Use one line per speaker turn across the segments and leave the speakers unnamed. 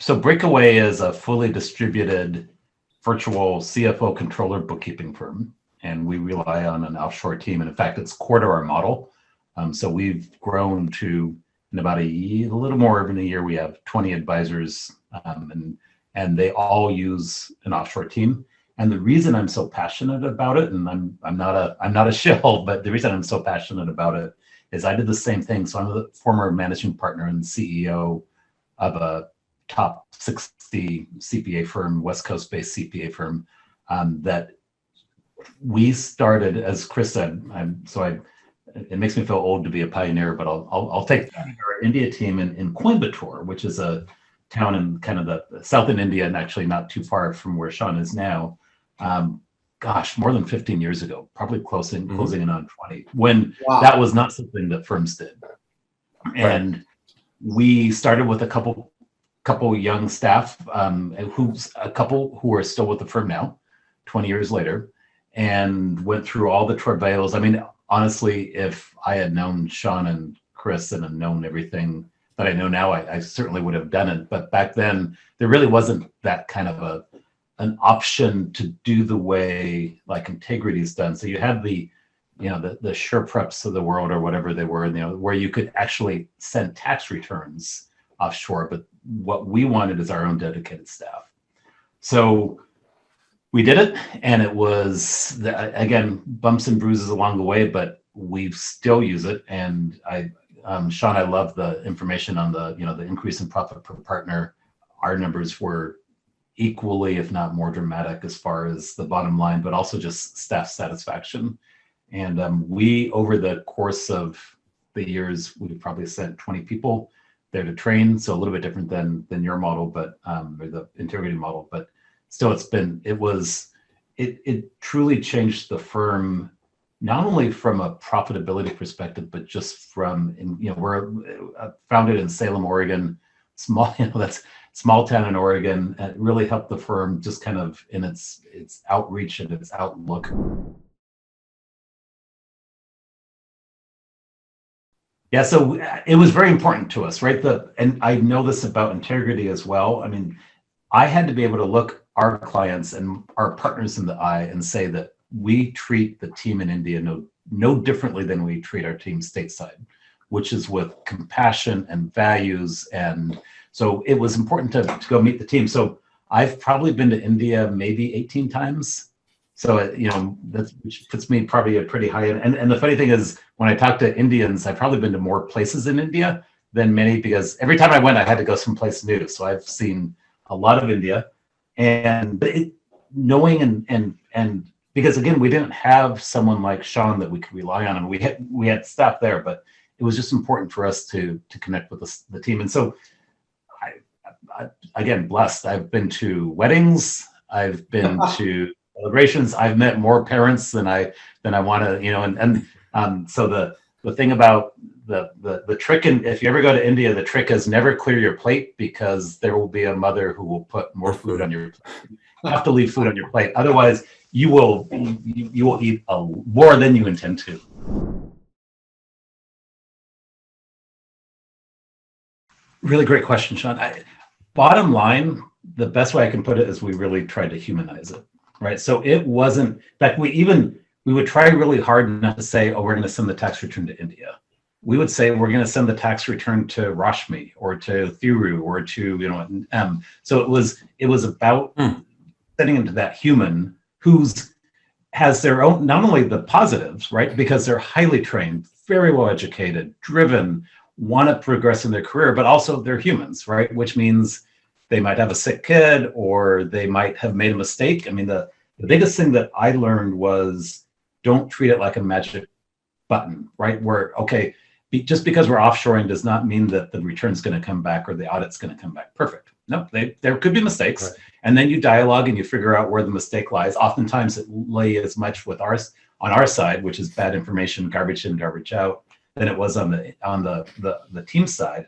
So Breakaway is a fully distributed virtual CFO controller bookkeeping firm, and we rely on an offshore team. And in fact, it's core to our model. So we've grown to, in about a little more than a year, we have 20 advisors, and they all use an offshore team. And the reason I'm so passionate about it, and I'm not a shill, but the reason I'm so passionate about it is I did the same thing. So I'm the former managing partner and CEO of a top 60 CPA firm, West Coast-based CPA firm, that we started, as Chris said. It makes me feel old to be a pioneer, but I'll take our India team in Coimbatore, which is a town in kind of the south in India, and actually not too far from where Sean is now. More than 15 years ago, probably closing in on 20, when that was not something that firms did. And we started with a couple young staff, who are still with the firm now, 20 years later, and went through all the travails. I mean, honestly, if I had known Sean and Chris and had known everything that I know now, I certainly would have done it. But back then, there really wasn't that kind of an option to do the way like Integrity is done. So you had the SurePreps of the world, or whatever they were, where you could actually send tax returns offshore. But what we wanted is our own dedicated staff. So we did it, and it was, again, bumps and bruises along the way, but we still use it. And Sean, I love the information on the increase in profit per partner. Our numbers were equally, if not more dramatic, as far as the bottom line, but also just staff satisfaction. And we, over the course of the years, we probably sent 20 people there to train. So a little bit different than your model, but or the Integrity model, but still, it truly changed the firm, not only from a profitability perspective, but just from, we're founded in Salem, Oregon, that's small town in Oregon. It really helped the firm just kind of in its outreach and its outlook. Yeah, so it was very important to us, right? And I know this about Integrity as well. I mean, I had to be able to look our clients and our partners in the eye and say that we treat the team in India no differently than we treat our team stateside, which is with compassion and values. And so it was important to go meet the team. So I've probably been to India maybe 18 times. So, which puts me probably a pretty high end. And the funny thing is, when I talk to Indians, I've probably been to more places in India than many, because every time I went, I had to go someplace new. So I've seen a lot of India, and knowing and because again, we didn't have someone like Sean that we could rely on, and we had staff there, but it was just important for us to connect with the team. And so I again, blessed. I've been to weddings, I've been to celebrations, I've met more parents than I want to, so the thing about the trick, and if you ever go to India, the trick is never clear your plate, because there will be a mother who will put more food on your plate. You have to leave food on your plate, otherwise you will eat more than you intend to. Really great question, Sean. Bottom line, the best way I can put it is we really tried to humanize it, right? So it wasn't, in fact, we would try really hard not to say, oh, we're going to send the tax return to India. We would say we're going to send the tax return to Rashmi or to Thiru or to, so it was about sending into that human has their own, not only the positives, right? Because they're highly trained, very well educated, driven, want to progress in their career, but also they're humans, right? Which means they might have a sick kid, or they might have made a mistake. I mean, the biggest thing that I learned was, don't treat it like a magic button, right? Where, okay, just because we're offshoring does not mean that the return's going to come back or the audit's going to come back perfect. No, there could be mistakes. Right. And then you dialogue and you figure out where the mistake lies. Oftentimes it lay as much on our side, which is bad information, garbage in, garbage out, than it was on the team side.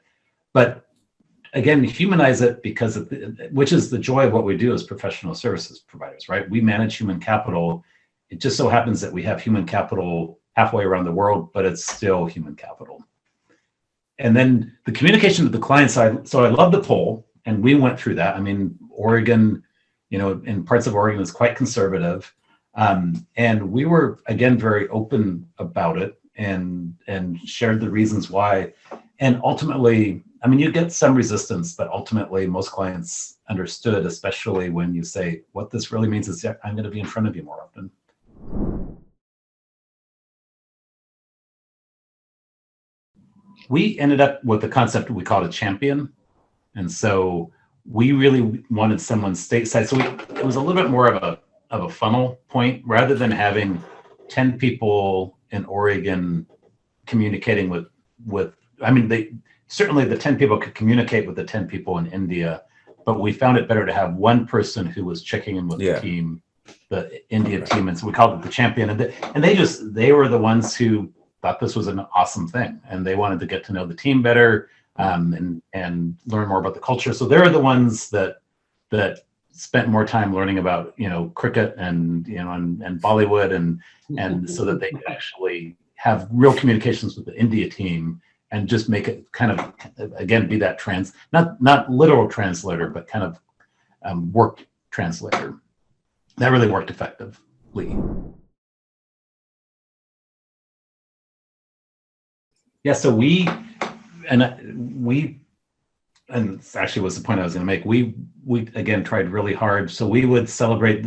But again, humanize it, because which is the joy of what we do as professional services providers, right? We manage human capital. It just so happens that we have human capital halfway around the world, but it's still human capital. And then the communication to the client side. So I love the poll, and we went through that. I mean, Oregon, in parts of Oregon is quite conservative. And we were, again, very open about it and shared the reasons why. And ultimately, I mean, you get some resistance, but ultimately most clients understood, especially when you say, what this really means is I'm going to be in front of you more often. We ended up with the concept we called a champion. And so we really wanted someone stateside. So it was a little bit more of a funnel point, rather than having 10 people in Oregon communicating with I mean, certainly the 10 people could communicate with the 10 people in India, but we found it better to have one person who was checking in with the team, the India team. And so we called it the champion. And they were the ones who thought this was an awesome thing. And they wanted to get to know the team better, and learn more about the culture. So they're the ones that spent more time learning about, cricket and Bollywood and so that they could actually have real communications with the India team and just make it kind of, again, be that not literal translator, but kind of work translator. That really worked effectively. Yeah, so and this actually was the point I was going to make. We again tried really hard. So we would celebrate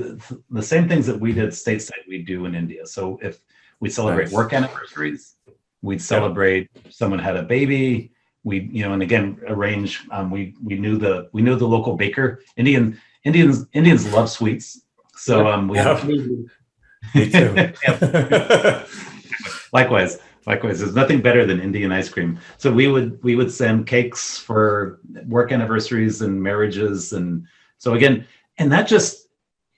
the same things that we did stateside, we do in India. So if we celebrate work anniversaries, we'd celebrate someone had a baby. We, and again, arrange. We knew the local baker. Indians love sweets. So
me too.
Likewise, there's nothing better than Indian ice cream. So we would send cakes for work anniversaries and marriages, and so again, and that just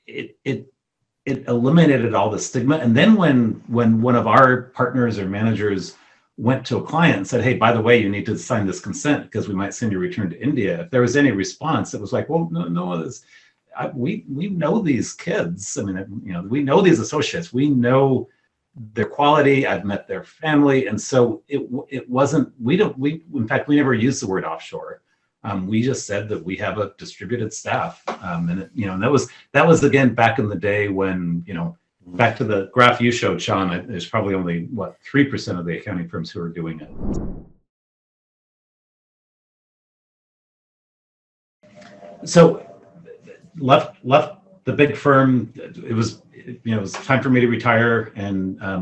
it eliminated all the stigma. And then when one of our partners or managers went to a client and said, "Hey, by the way, you need to sign this consent because we might send you return to India," if there was any response, it was like, "Well, no, we know these kids. I mean, we know these associates. We know their quality. I've met their family," and so it wasn't. In fact, we never used the word offshore. We just said that we have a distributed staff, and that was again back in the day when back to the graph you showed, Sean. There's probably only 3% of the accounting firms who are doing it. So left the big firm. It was time for me to retire, and I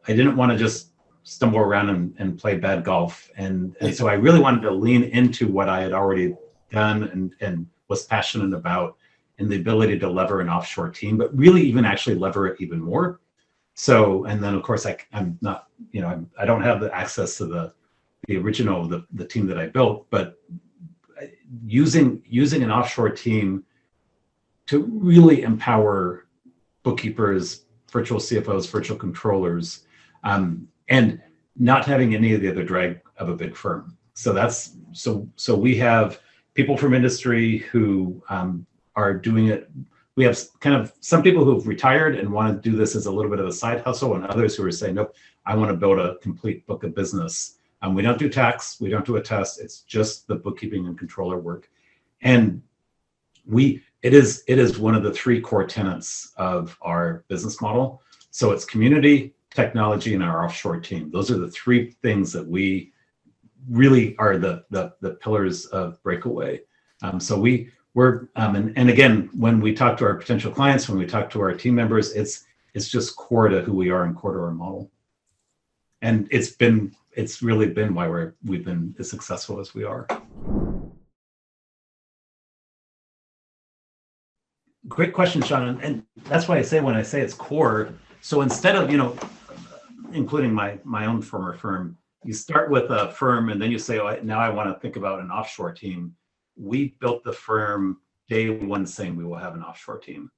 didn't want to just stumble around and play bad golf, and so I really wanted to lean into what I had already done and was passionate about, and the ability to lever an offshore team, but really even actually lever it even more. So, and then of course I'm not, I don't have the access to the original the team that I built, but using an offshore team to really empower bookkeepers, virtual CFOs, virtual controllers, and not having any of the other drag of a big firm. So we have people from industry who are doing it. We have kind of some people who've retired and want to do this as a little bit of a side hustle, and others who are saying, nope, I want to build a complete book of business. We don't do tax, we don't do a test. It's just the bookkeeping and controller work. And it is one of the 3 core tenets of our business model. So it's community, technology, and our offshore team. Those are the 3 things that we really are the pillars of Breakaway. So we're and again, when we talk to our potential clients, when we talk to our team members, it's just core to who we are and core to our model. And it's really been why we've been as successful as we are. Great question, Sean. And that's why when I say it's core, so instead of, including my own former firm, you start with a firm and then you say, oh, now I want to think about an offshore team. We built the firm day one saying we will have an offshore team.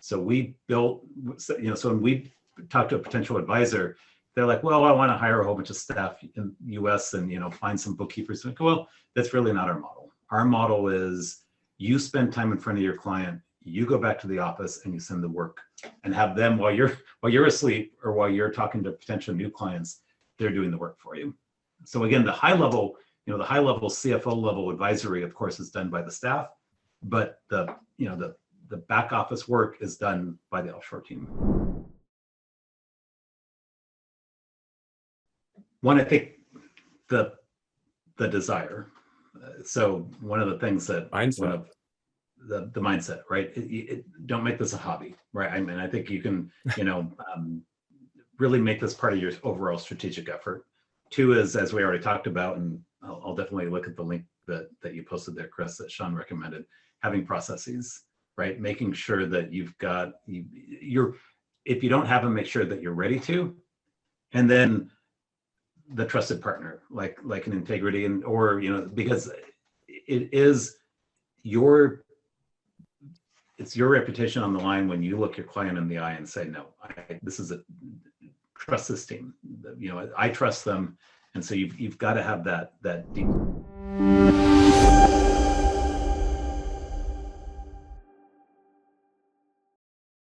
So we built, so when we talk to a potential advisor, they're like, well, I want to hire a whole bunch of staff in the US and, find some bookkeepers. Like, well, that's really not our model. Our model is you spend time in front of your client, you go back to the office and you send the work and have them while you're asleep or while you're talking to potential new clients, they're doing the work for you. So again, the high level the high level CFO level advisory, of course, is done by the staff, but the back office work is done by the offshore team. One, I think the desire. So one of the things that
Mindset.
The mindset, right? Don't make this a hobby, right? I mean, I think you can, really make this part of your overall strategic effort. Two is, as we already talked about, and I'll definitely look at the link that you posted there, Chris, that Sean recommended, having processes, right? Making sure that you've got, if you don't have them, make sure that you're ready to. And then the trusted partner, like an integrity, and or because it's your reputation on the line when you look your client in the eye and say, no, trust this team. I trust them, and so you've got to have that deep.